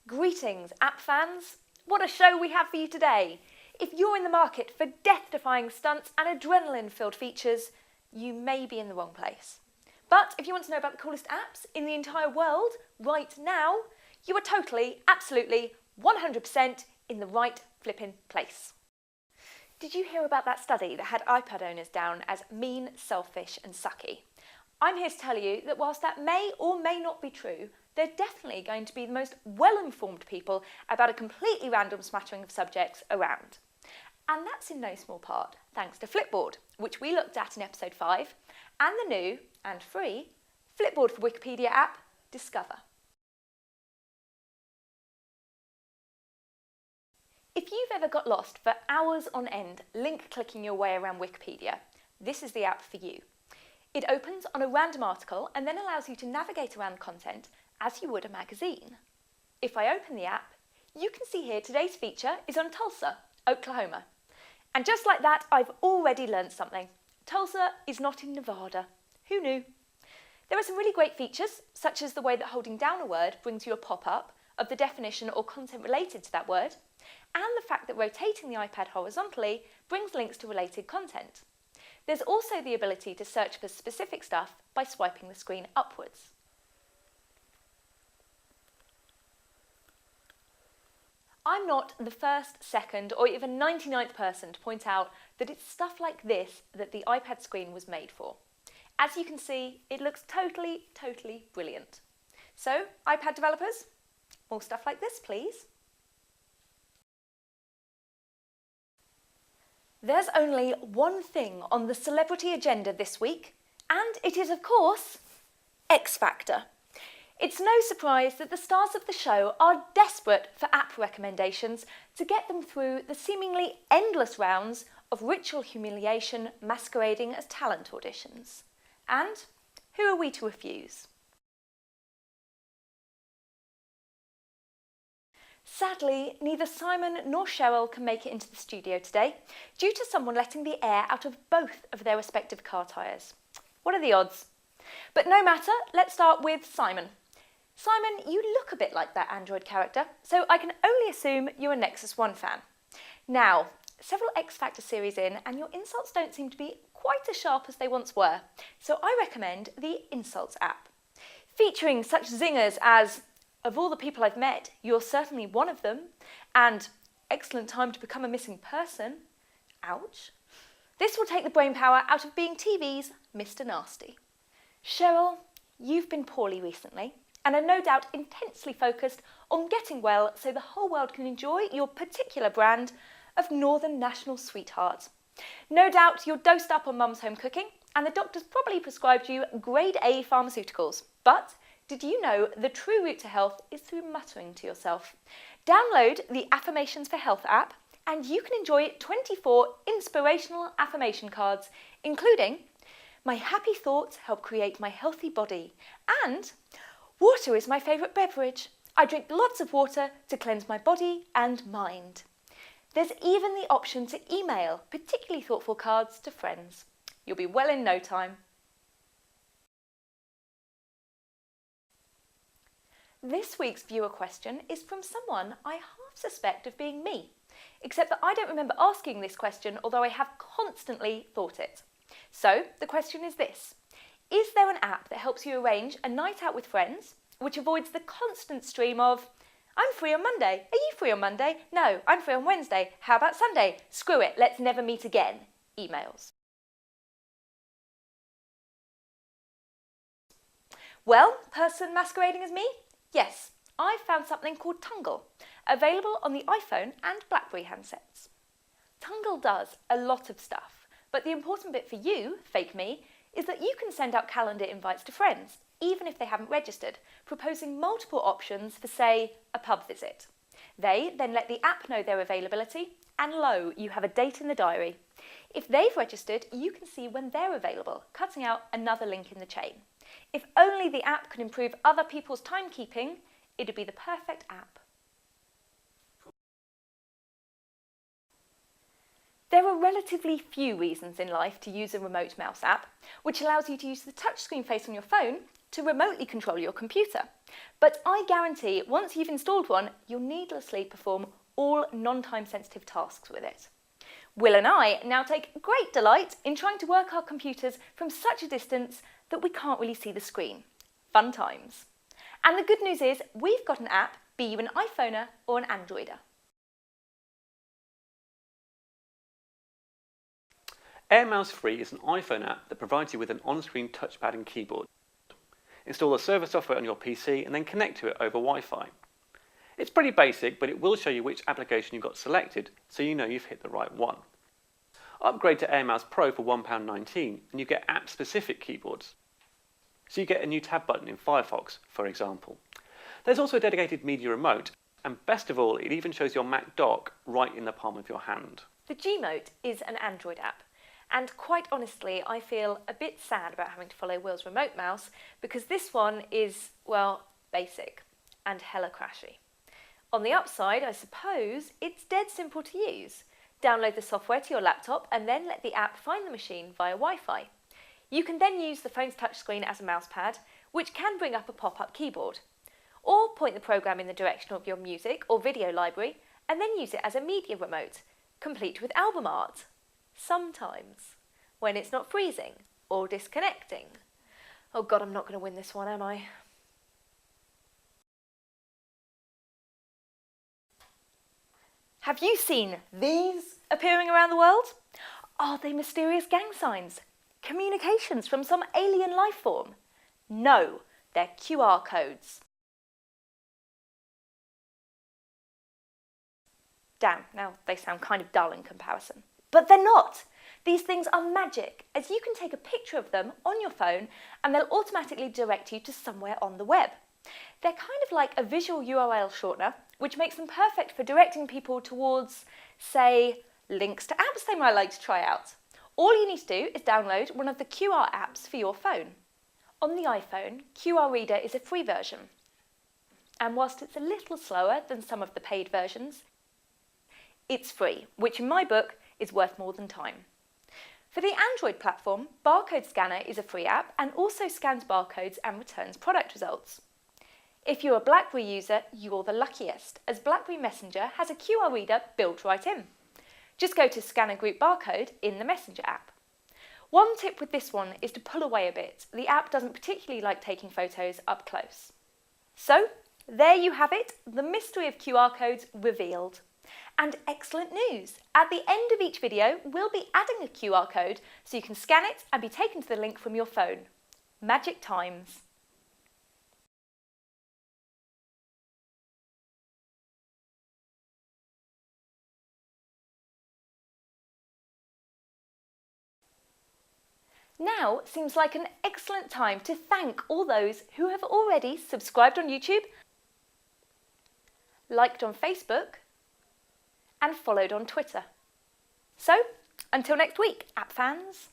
Greetings, app fans! What a show we have for you today! If you're in the market for death-defying stunts and adrenaline-filled features, you may be in the wrong place. But if you want to know about the coolest apps in the entire world right now, you are totally, absolutely, 100% in the right flippin' place. Did you hear about that study that had iPad owners down as mean, selfish and sucky? I'm here to tell you that whilst that may or may not be true, they're definitely going to be the most well-informed people about a completely random smattering of subjects around. And that's in no small part thanks to Flipboard, which we looked at in episode 5, and the new and free Flipboard for Wikipedia app, Discover. If you've ever got lost for hours on end link-clicking your way around Wikipedia, this is the app for you. It opens on a random article and then allows you to navigate around content as you would a magazine. If I open the app, you can see here today's feature is on Tulsa, Oklahoma. And just like that, I've already learned something. Tulsa is not in Nevada. Who knew? There are some really great features, such as the way that holding down a word brings you a pop-up of the definition or content related to that word, and the fact that rotating the iPad horizontally brings links to related content. There's also the ability to search for specific stuff by swiping the screen upwards. I'm not the first, second, or even 99th person to point out that it's stuff like this that the iPad screen was made for. As you can see, it looks totally, totally brilliant. So, iPad developers, more stuff like this, please. There's only one thing on the celebrity agenda this week, and it is, of course, X Factor. It's no surprise that the stars of the show are desperate for app recommendations to get them through the seemingly endless rounds of ritual humiliation masquerading as talent auditions. And who are we to refuse? Sadly, neither Simon nor Cheryl can make it into the studio today due to someone letting the air out of both of their respective car tyres. What are the odds? But no matter, let's start with Simon. Simon, you look a bit like that Android character, so I can only assume you're a Nexus 1 fan. Now, several X Factor series in, and your insults don't seem to be quite as sharp as they once were, so I recommend the Insults app. Featuring such zingers as, "Of all the people I've met, you're certainly one of them," and "Excellent time to become a missing person," ouch. This will take the brainpower out of being TV's Mr. Nasty. Cheryl, you've been poorly recently, and are no doubt intensely focused on getting well so the whole world can enjoy your particular brand of Northern National Sweetheart. No doubt you're dosed up on mum's home cooking, and the doctor's probably prescribed you grade A pharmaceuticals. But did you know the true route to health is through muttering to yourself? Download the Affirmations for Health app, and you can enjoy 24 inspirational affirmation cards, including "My happy thoughts help create my healthy body," and "Water is my favourite beverage. I drink lots of water to cleanse my body and mind." There's even the option to email particularly thoughtful cards to friends. You'll be well in no time. This week's viewer question is from someone I half suspect of being me, except that I don't remember asking this question, although I have constantly thought it. So, the question is this. Is there an app that helps you arrange a night out with friends, which avoids the constant stream of, "I'm free on Monday, are you free on Monday? No, I'm free on Wednesday, how about Sunday? Screw it, let's never meet again," emails? Well, person masquerading as me? Yes, I've found something called Tungle, available on the iPhone and BlackBerry handsets. Tungle does a lot of stuff, but the important bit for you, fake me, is that you can send out calendar invites to friends, even if they haven't registered, proposing multiple options for, say, a pub visit. They then let the app know their availability, and lo, you have a date in the diary. If they've registered, you can see when they're available, cutting out another link in the chain. If only the app could improve other people's timekeeping, it'd be the perfect app. There are relatively few reasons in life to use a remote mouse app, which allows you to use the touchscreen face on your phone to remotely control your computer. But I guarantee once you've installed one, you'll needlessly perform all non-time sensitive tasks with it. Will and I now take great delight in trying to work our computers from such a distance that we can't really see the screen. Fun times. And the good news is we've got an app, be you an iPhoner or an Androider. Air Mouse Free is an iPhone app that provides you with an on-screen touchpad and keyboard. Install the server software on your PC and then connect to it over Wi-Fi. It's pretty basic, but it will show you which application you've got selected, so you know you've hit the right one. Upgrade to Air Mouse Pro for £1.19 and you get app-specific keyboards. So you get a new tab button in Firefox, for example. There's also a dedicated media remote, and best of all, it even shows your Mac dock right in the palm of your hand. The Gmote is an Android app. And quite honestly, I feel a bit sad about having to follow Will's remote mouse because this one is, well, basic and hella crashy. On the upside, I suppose, it's dead simple to use. Download the software to your laptop and then let the app find the machine via Wi-Fi. You can then use the phone's touchscreen as a mousepad, which can bring up a pop-up keyboard. Or point the program in the direction of your music or video library and then use it as a media remote, complete with album art. Sometimes, when it's not freezing or disconnecting. Oh God, I'm not going to win this one, am I? Have you seen these appearing around the world? Are they mysterious gang signs? Communications from some alien life form? No, they're QR codes. Damn, now they sound kind of dull in comparison. But they're not. These things are magic, as you can take a picture of them on your phone and they'll automatically direct you to somewhere on the web. They're kind of like a visual URL shortener, which makes them perfect for directing people towards, say, links to apps they might like to try out. All you need to do is download one of the QR apps for your phone. On the iPhone, QR Reader is a free version. And whilst it's a little slower than some of the paid versions, it's free, which in my book is worth more than time. For the Android platform, Barcode Scanner is a free app and also scans barcodes and returns product results. If you're a BlackBerry user, you're the luckiest, as BlackBerry Messenger has a QR reader built right in. Just go to Scanner Group Barcode in the Messenger app. One tip with this one is to pull away a bit. The app doesn't particularly like taking photos up close. So, there you have it, the mystery of QR codes revealed. And excellent news! At the end of each video, we'll be adding a QR code so you can scan it and be taken to the link from your phone. Magic times! Now seems like an excellent time to thank all those who have already subscribed on YouTube, liked on Facebook, and followed on Twitter. So, until next week, app fans.